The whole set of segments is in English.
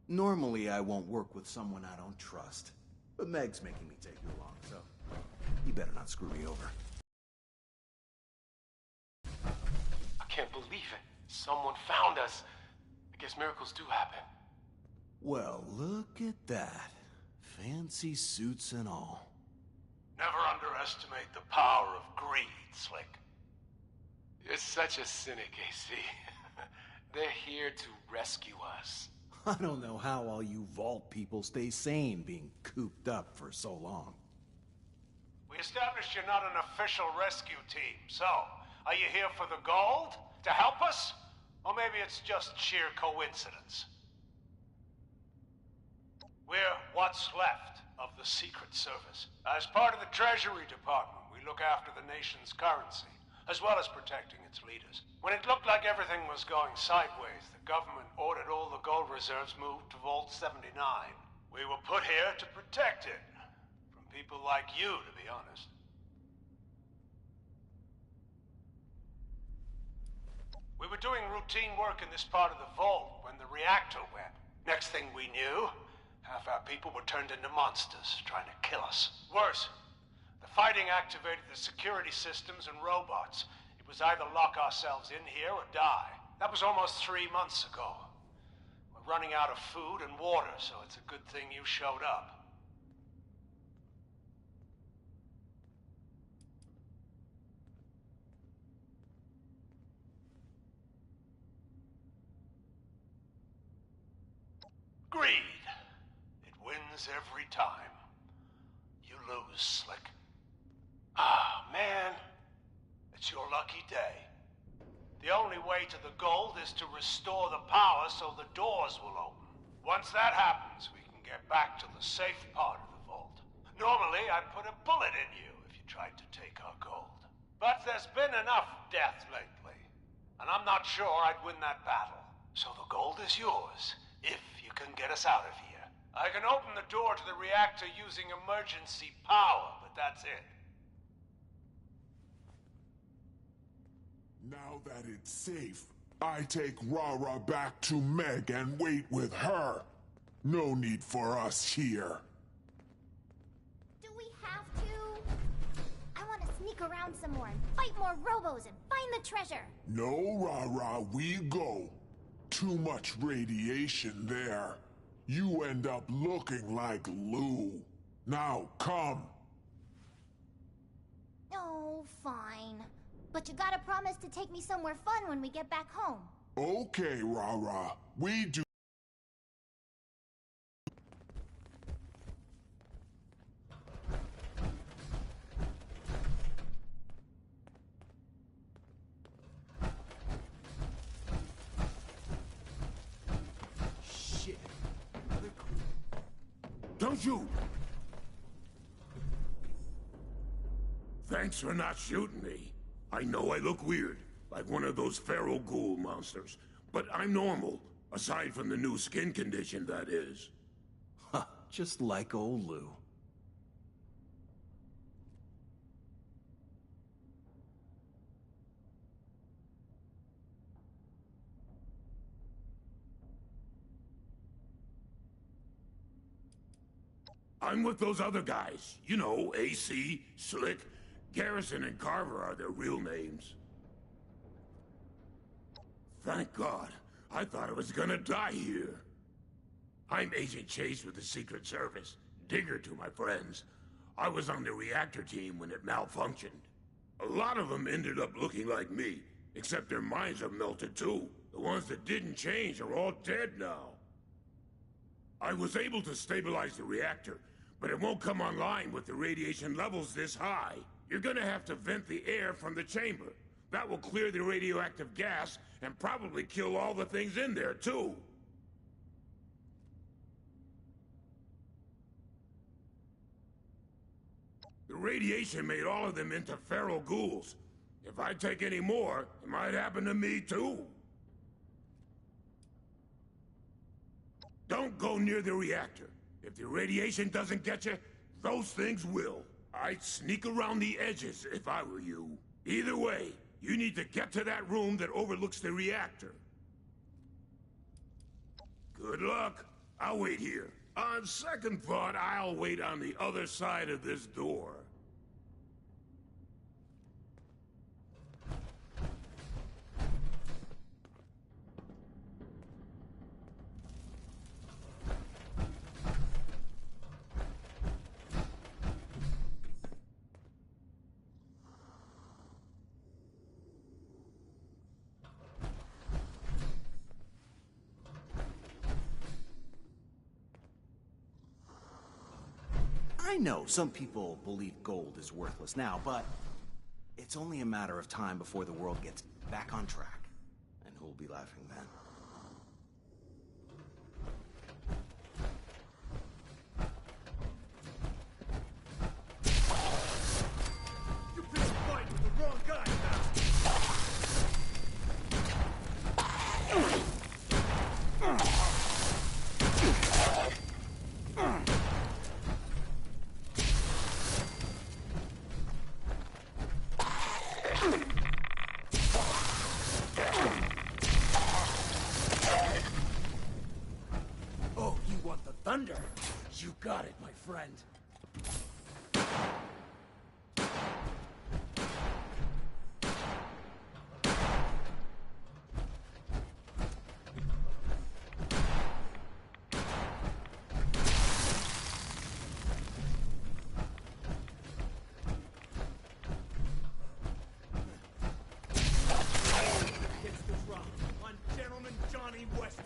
Normally, I won't work with someone I don't trust. But Meg's making me take you along, so you better not screw me over. I can't believe it. Someone found us. I guess miracles do happen. Well, look at that. Fancy suits and all. Never underestimate the power of greed, Slick. You're such a cynic, AC. They're here to rescue us. I don't know how all you vault people stay sane being cooped up for so long. We established you're not an official rescue team, so are you here for the gold? To help us? Or maybe it's just sheer coincidence? We're what's left of the Secret Service. As part of the Treasury Department, we look after the nation's currency, as well as protecting its leaders. When it looked like everything was going sideways, the government ordered all the gold reserves moved to Vault 79. We were put here to protect it. From people like you, to be honest. We were doing routine work in this part of the vault when the reactor went. Next thing we knew, half our people were turned into monsters, trying to kill us. Worse, the fighting activated the security systems and robots. It was either lock ourselves in here or die. That was almost 3 months ago. We're running out of food and water, so it's a good thing you showed up. Greed. It wins every time. You lose, Slick. Ah, man. It's your lucky day. The only way to the gold is to restore the power so the doors will open. Once that happens, we can get back to the safe part of the vault. Normally, I'd put a bullet in you if you tried to take our gold. But there's been enough death lately, and I'm not sure I'd win that battle. So the gold is yours, if you can get us out of here. I can open the door to the reactor using emergency power, but that's it. Now that it's safe, I take Rara back to Meg and wait with her. No need for us here. Do we have to? I want to sneak around some more and fight more robos and find the treasure. No, Rara, we go. Too much radiation there. You end up looking like Lou. Now, come. Oh, fine. But you gotta promise to take me somewhere fun when we get back home. Okay, Rara. We do. Shit. Don't shoot! Thanks for not shooting me. I know I look weird, like one of those feral ghoul monsters, but I'm normal, aside from the new skin condition, that is. Huh, just like old Lou. I'm with those other guys. You know, AC, Slick, Garrison and Carver are their real names. Thank God. I thought I was gonna die here. I'm Agent Chase with the Secret Service. Digger to my friends. I was on the reactor team when it malfunctioned. A lot of them ended up looking like me, except their minds have melted too. The ones that didn't change are all dead now. I was able to stabilize the reactor, but it won't come online with the radiation levels this high. You're gonna have to vent the air from the chamber. That will clear the radioactive gas and probably kill all the things in there, too. The radiation made all of them into feral ghouls. If I take any more, it might happen to me, too. Don't go near the reactor. If the radiation doesn't get you, those things will. I'd sneak around the edges if I were you. Either way, you need to get to that room that overlooks the reactor. Good luck. I'll wait here. On second thought, I'll wait on the other side of this door. I know some people believe gold is worthless now, but it's only a matter of time before the world gets back on track. And who'll be laughing then? You picked a fight with the wrong guy, pal. Oh, you want the thunder? You got it, my friend. Gets the drop on Gentleman Johnny Weston.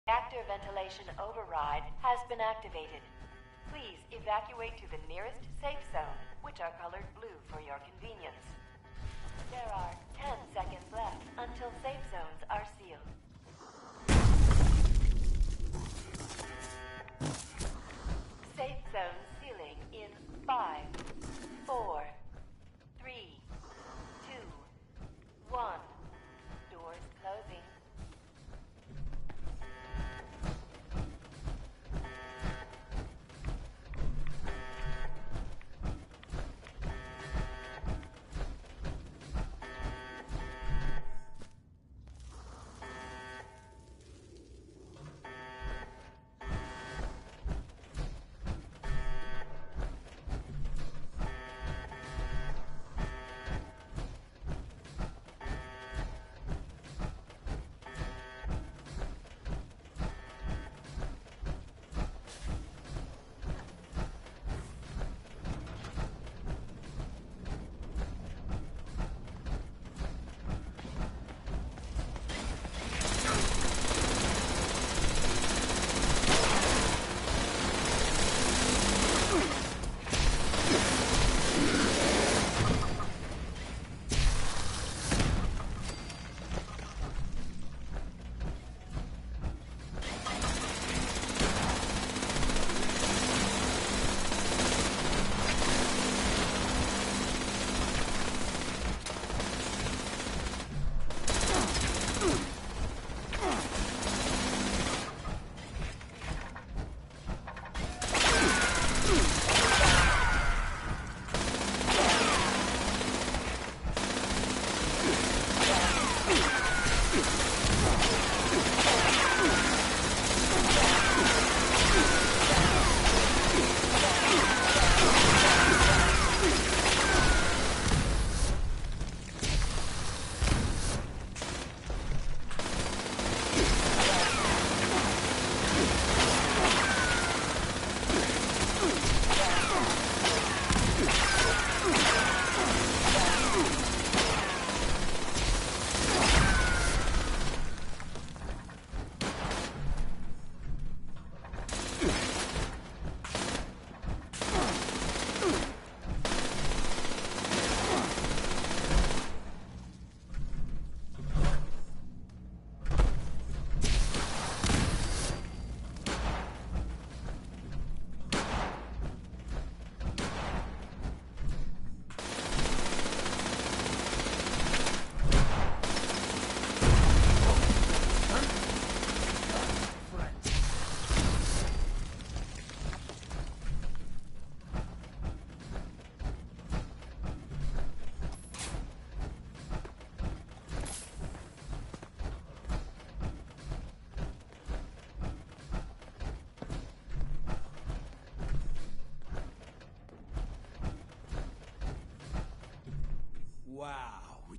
Reactor ventilation override has been activated. Please evacuate to the nearest safe zone, which are colored blue for your convenience. There are 10 seconds left until safe zones are sealed. Safe zone sealing in 5, 4, 3, 2, 1. Doors closing.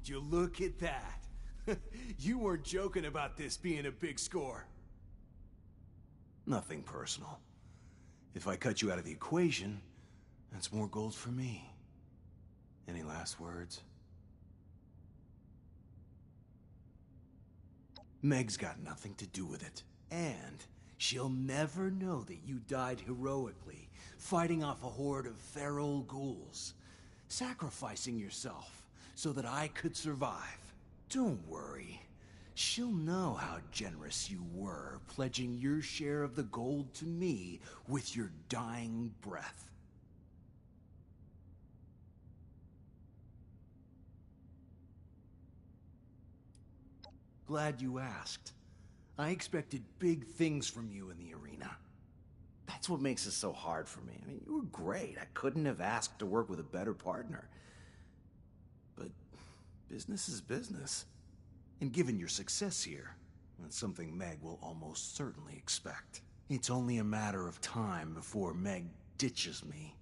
you look at that? You weren't joking about this being a big score. Nothing personal. If I cut you out of the equation, that's more gold for me. Any last words? Meg's got nothing to do with it. And she'll never know that you died heroically, fighting off a horde of feral ghouls, sacrificing yourself so that I could survive. Don't worry. She'll know how generous you were, pledging your share of the gold to me with your dying breath. Glad you asked. I expected big things from you in the arena. That's what makes it so hard for me. I mean, you were great. I couldn't have asked to work with a better partner. But business is business. And given your success here, that's something Meg will almost certainly expect. It's only a matter of time before Meg ditches me,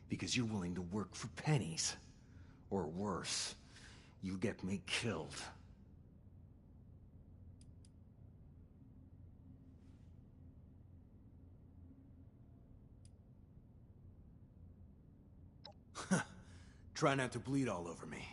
because you're willing to work for pennies. Or worse, you get me killed. Try not to bleed all over me.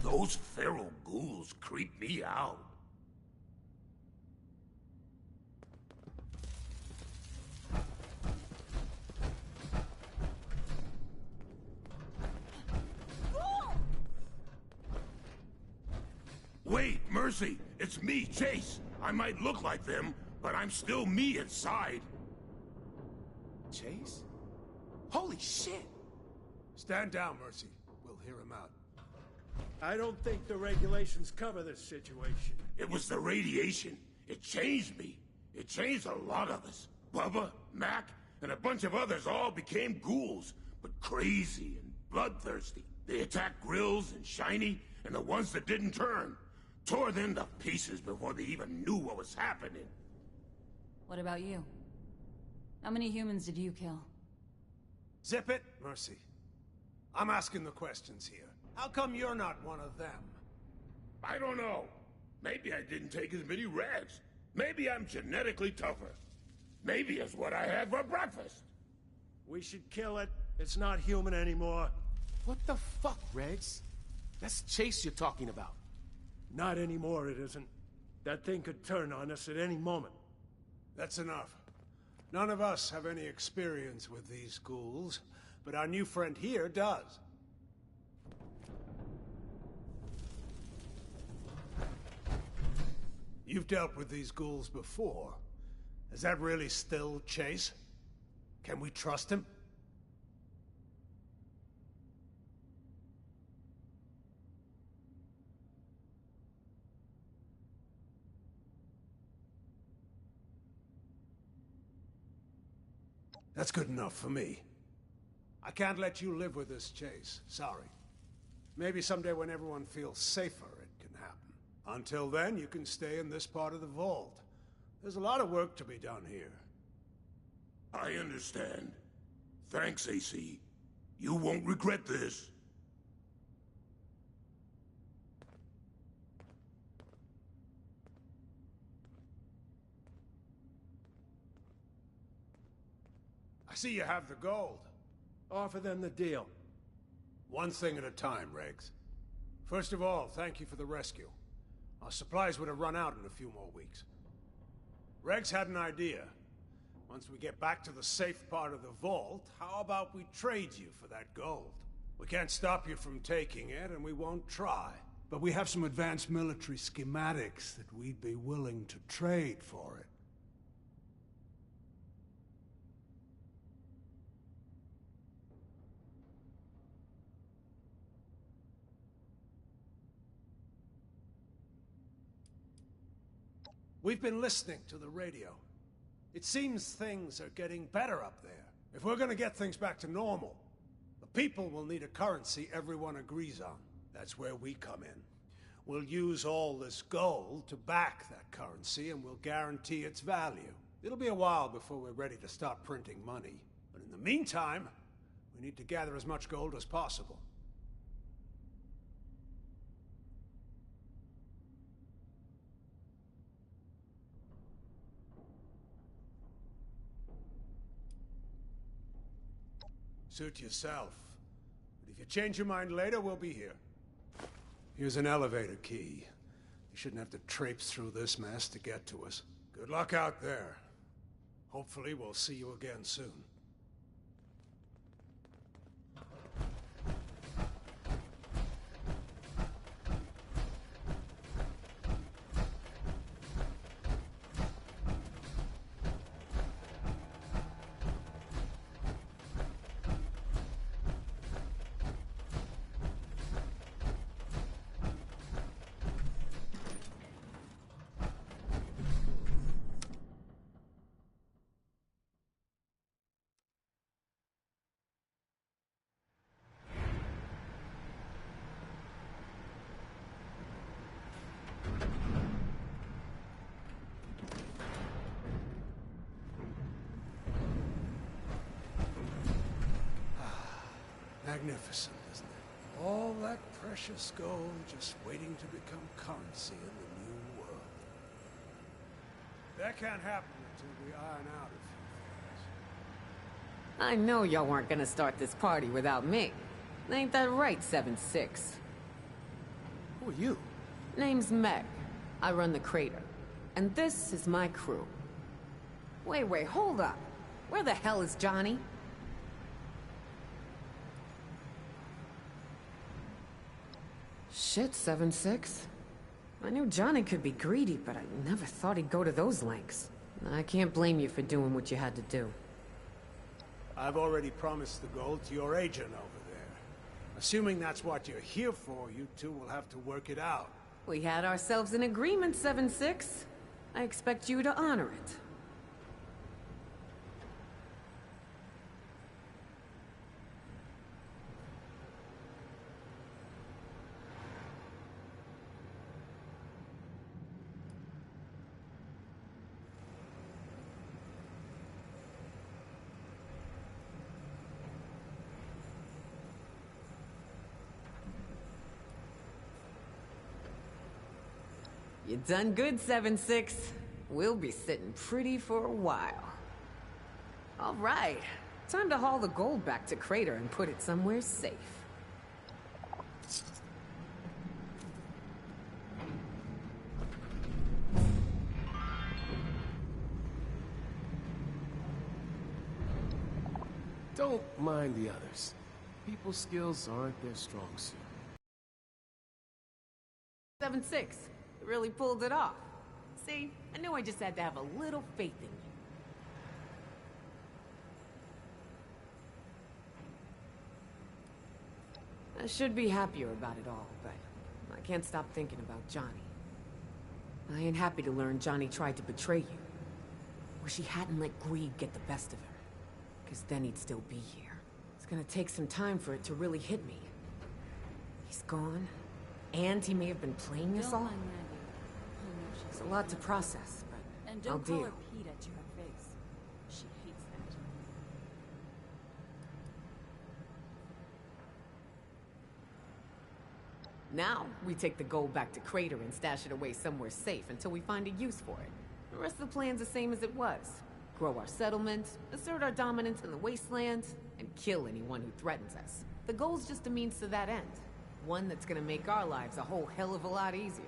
Those feral ghouls creep me out. Wait, Mercy! It's me, Chase! I might look like them, but I'm still me inside. Chase? Holy shit! Stand down, Mercy. We'll hear him out. I don't think the regulations cover this situation. It was the radiation. It changed me. It changed a lot of us. Bubba, Mac, and a bunch of others all became ghouls, but crazy and bloodthirsty. They attacked Grills and Shiny, and the ones that didn't turn. Tore them to pieces before they even knew what was happening. What about you? How many humans did you kill? Zip it, Mercy. I'm asking the questions here. How come you're not one of them? I don't know. Maybe I didn't take as many reds. Maybe I'm genetically tougher. Maybe it's what I had for breakfast. We should kill it. It's not human anymore. What the fuck, Regs? That's Chase you're talking about. Not anymore, it isn't. That thing could turn on us at any moment. That's enough. None of us have any experience with these ghouls, but our new friend here does. You've dealt with these ghouls before, Is that really still Chase? Can we trust him? That's good enough for me. I can't let you live with this, Chase. Sorry. Maybe someday when everyone feels safer, it can happen. Until then, you can stay in this part of the vault. There's a lot of work to be done here. I understand. Thanks, AC. You won't regret this. I see you have the gold. Offer them the deal. One thing at a time, Regs. First of all, thank you for the rescue. Our supplies would have run out in a few more weeks. Regs had an idea. Once we get back to the safe part of the vault, how about we trade you for that gold? We can't stop you from taking it, and we won't try. But we have some advanced military schematics that we'd be willing to trade for it. We've been listening to the radio. It seems things are getting better up there. If we're gonna get things back to normal, the people will need a currency everyone agrees on. That's where we come in. We'll use all this gold to back that currency, and we'll guarantee its value. It'll be a while before we're ready to start printing money. But in the meantime, we need to gather as much gold as possible. Suit yourself. But if you change your mind later, we'll be here. Here's an elevator key. You shouldn't have to traipse through this mess to get to us. Good luck out there. Hopefully we'll see you again soon. Magnificent, isn't it? All that precious gold just waiting to become currency in the new world. That can't happen until we iron out a few things. I know y'all weren't gonna start this party without me. Ain't that right, 7-6? Who are you? Name's Meg. I run the crater. And this is my crew. Wait, hold up. Where the hell is Johnny? Shit, 7-6. I knew Johnny could be greedy, but I never thought he'd go to those lengths. I can't blame you for doing what you had to do. I've already promised the gold to your agent over there. Assuming that's what you're here for, you two will have to work it out. We had ourselves an agreement, 7-6. I expect you to honor it. You done good, 7-6. We'll be sitting pretty for a while. All right. Time to haul the gold back to Crater and put it somewhere safe. Don't mind the others. People's skills aren't their strong suit. 7-6. You really pulled it off. See, I knew I just had to have a little faith in you. I should be happier about it all, but I can't stop thinking about Johnny. I ain't happy to learn Johnny tried to betray you. Wish he hadn't let greed get the best of him. Because then he'd still be here. It's gonna take some time for it to really hit me. He's gone, and he may have been playing us all. It's a lot to process, but And I'll don't call deal. her Peta to her face. She hates that. Now, we take the gold back to Crater and stash it away somewhere safe until we find a use for it. The rest of the plan's the same as it was. Grow our settlement, assert our dominance in the wasteland, and kill anyone who threatens us. The goal's just a means to that end. One that's gonna make our lives a whole hell of a lot easier.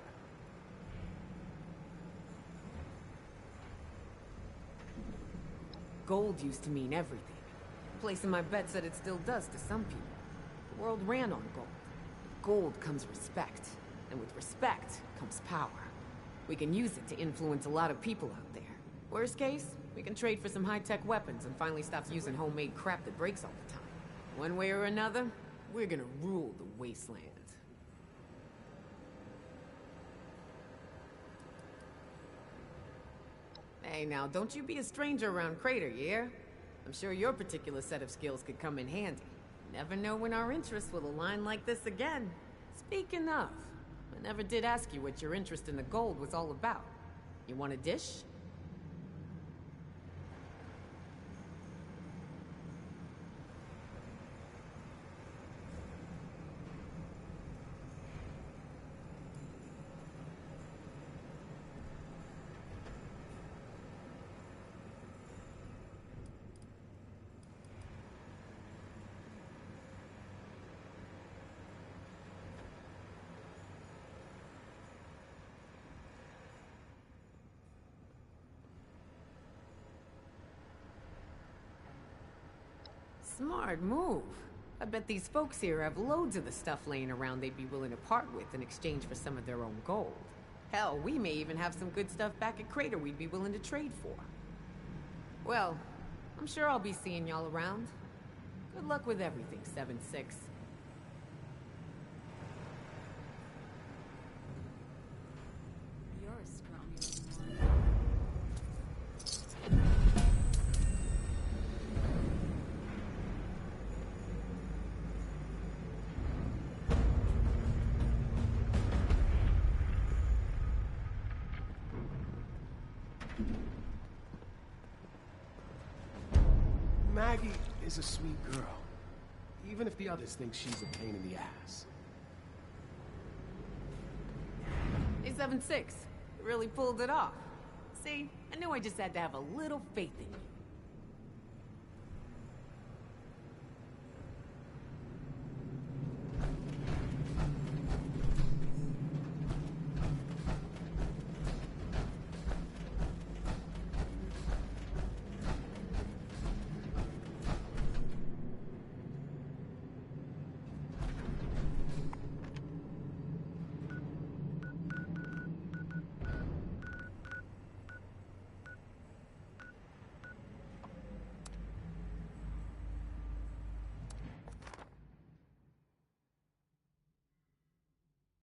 Gold used to mean everything. Placing my bets that it still does to some people. The world ran on gold. With gold comes respect. And with respect comes power. We can use it to influence a lot of people out there. Worst case, we can trade for some high-tech weapons and finally stop using homemade crap that breaks all the time. One way or another, we're gonna rule the wasteland. Hey, now, don't you be a stranger around Crater, yeah? I'm sure your particular set of skills could come in handy. Never know when our interests will align like this again. Speaking of, I never did ask you what your interest in the gold was all about. You want a dish? Smart move. I bet these folks here have loads of the stuff laying around they'd be willing to part with in exchange for some of their own gold. Hell, we may even have some good stuff back at Crater we'd be willing to trade for. Well, I'm sure I'll be seeing y'all around. Good luck with everything, 7-6. You're a scrawny little one. Maggie is a sweet girl, even if the others think she's a pain in the ass. Hey, 7-6. You really pulled it off. See, I knew I just had to have a little faith in you.